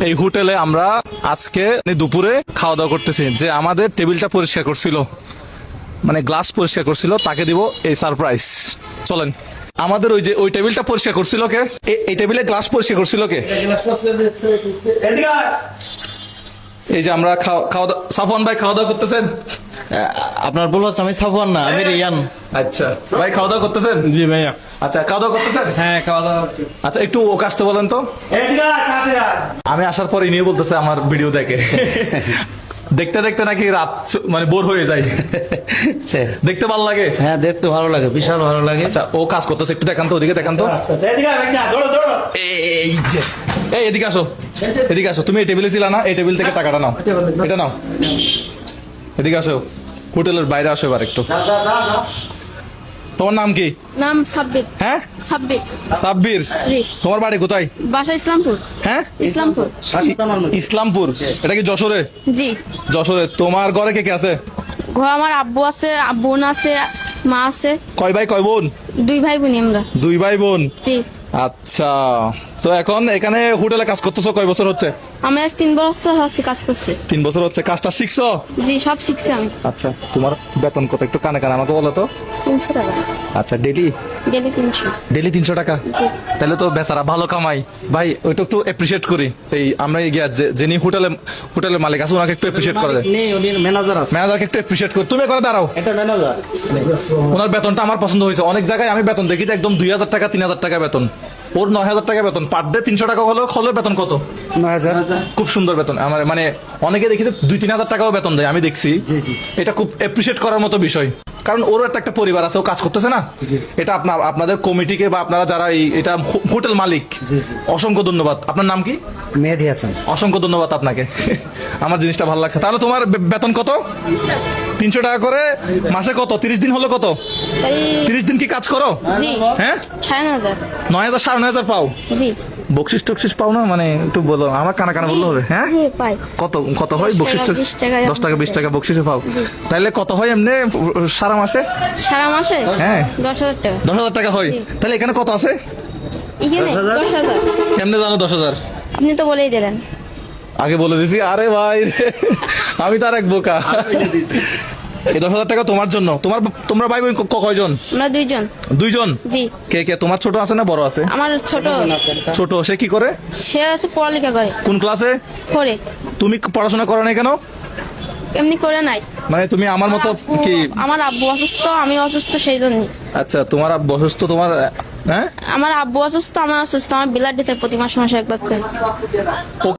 এই হোটেলে আমরা আজকে দুপুরে খাওয়া দাওয়া করতেছি। যে আমাদের টেবিলটা পরিষ্কার করছিল, মানে গ্লাস পরিষ্কার করছিল, তাকে দিব এই সারপ্রাইজ। চলেন, আমাদের ওই টেবিলটা পরিষ্কার করছিল কে? এই টেবিলে গ্লাস পরিষ্কার করছিল কে? এই যে আমরা খাওয়া দাওয়া, সাফওয়ান ভাই খাওয়া দাওয়া করতেছেন? আপনার বল হচ্ছে আমি সাফওয়ান না, আমি রিয়ান। আচ্ছা ভাই, খাওয়া দাওয়া করতেছেন? জি ভাইয়া। আচ্ছা, খাওয়া দাওয়া করতেছেন? হ্যাঁ, খাওয়া দাওয়া। আচ্ছা, একটু ওকে আসতে বলেন তো। আমি আসার পর নিয়ে বলতেছে আমার ভিডিও দেখে। দেখতে দেখতে নাকি রাত মানে বোর হয়ে যায়। দেখতে ভালো লাগে? হ্যাঁ, দেখতে ভালো লাগে, বিশাল ভালো লাগে। আচ্ছা, ও কাজ করতেছে, একটু দেখান তো, ওদিকে দেখান তো। এই যে, এই এদিকে আসো, এদিকে আসো। তুমি এই টেবিলে ছিল না? এই টেবিল থেকে টাকাটা নাও, এটা নাও। এদিকে আসো, হোটেলের বাইরে আসো এবার একটু। তোমার নাম কি? নাম সাব্বির। হ্যাঁ, সাব্বির। সাব্বির। জি। তোমার বাড়ি কোথায়? বাসা ইসলামপুর। হ্যাঁ, ইসলামপুর। ইসলামপুর। এটা কি যশোরে? জি। যশোরে। তোমার ঘরে কে কে আছে? ঘর আমার আব্বু আছে, বোন আছে, মা আছে। কয় ভাই কয় বোন? 2 ভাই বোন আমরা। 2 ভাই বোন। জি। আচ্ছা, তো এখন এখানে হোটেলে কাজ করতেছো কয় বছর হচ্ছে? আমি আজ 3 বছর হচ্ছে কাজ করছি। 3 বছর হচ্ছে। কাজটা শিখছো? জি, সব শিখছি আমি। আচ্ছা, তোমার বেতন কত একটু কানে কানে আমাকে বলো তো। 300 টাকা। আচ্ছা, ডেলি ডেলি 300। ডেলি 300 টাকা? জি। তাহলে তো বেচারা ভালো কামাই। ভাই ওইটা একটু এপ্রিশিয়েট করি। এই আমরা গিয়া যিনি হোটেলের মালিক আছে ওনাকে একটু এপ্রিশিয়েট করে দেয়। নেই, উনি ম্যানেজার আছে। ম্যানেজারকে একটু এপ্রিশিয়েট করি। তুমি করে দাঁড়াও। এটা ম্যানেজার। ওনার বেতনটা আমার পছন্দ হয়েছে। অনেক জায়গায় আমি বেতন দেখি যে একদম 2000 টাকা 3000 টাকা বেতন, ওর 9000 টাকা বেতন। পার ডে 300 টাকা হলো বেতন কত? 9000। খুব সুন্দর বেতন। আমার মানে অনেকে দেখেছে 2-3000 টাকাও বেতন দেয়, আমি দেখছি। জি, জি। এটা খুব এপ্রিশিয়েট করার মতো বিষয়, কারণ ওরও একটা পরিবার আছে, ও কাজ করতেছে না। এটা আপনাদের কমিটিকে বা আপনারা যারা এটা হোটেল মালিক, জি, জি। অসংখ্য ধন্যবাদ। আপনার নাম কি? মেহেদি হাসান। অসংখ্য ধন্যবাদ আপনাকে। আমার জিনিসটা ভালো লাগছে। তাহলে তোমার বেতন কত? 300 টাকা করে মাসে। কত 30 দিন হলো? কত তাই 30 দিন কি কাজ করো? জি। হ্যাঁ, 9,500। 9000 9,500 পাও? জি। বকশিস টকশিস পাও না? মানে একটু বলো, আমার কানা কানা বললো হবে। হ্যাঁ, হ্যাঁ, পাই। কত কত হয় 10 বকশিস? টাকা, 20 টাকা। 10 টাকা 20 টাকা বকশিসে পাও? জি। তাহলে কত হয় এমনি সারা মাসে? সারা মাসে হ্যাঁ। 10,000 টাকা। 10,000 টাকা হয়। জি। তাহলে এখানে কত আছে? এখানে 10,000। কেমনে জানো 10,000? আপনি তো বলেই দিলেন। আগে বলে দিছি। আরে ভাই রে, আমি তো আর এক বোকা। এই 10,000 টাকা তোমার জন্য। তোমরা ভাই বোন কয়জন? আমরা 2 জন। 2 জন? জি। কে কে? তোমার ছোট আছে না বড় আছে? আমার ছোট। ছোট। সে কি করে? সে আছে পড়ালেখা করে। কোন ক্লাসে? করে। তুমি পড়াশোনা করো না কেন? এমনি করে নাই। মানে তুমি আমার মতো কি? আমার আব্বু অসুস্থ, আমি অসুস্থ, সেই জন্য। আচ্ছা, তোমার অসুস্থ, তোমার হ্যাঁ, আমার আব্বু অসুস্থ, আমার অসুস্থ, আমার ব্লাড দিতে প্রতি মাসে একবার করে।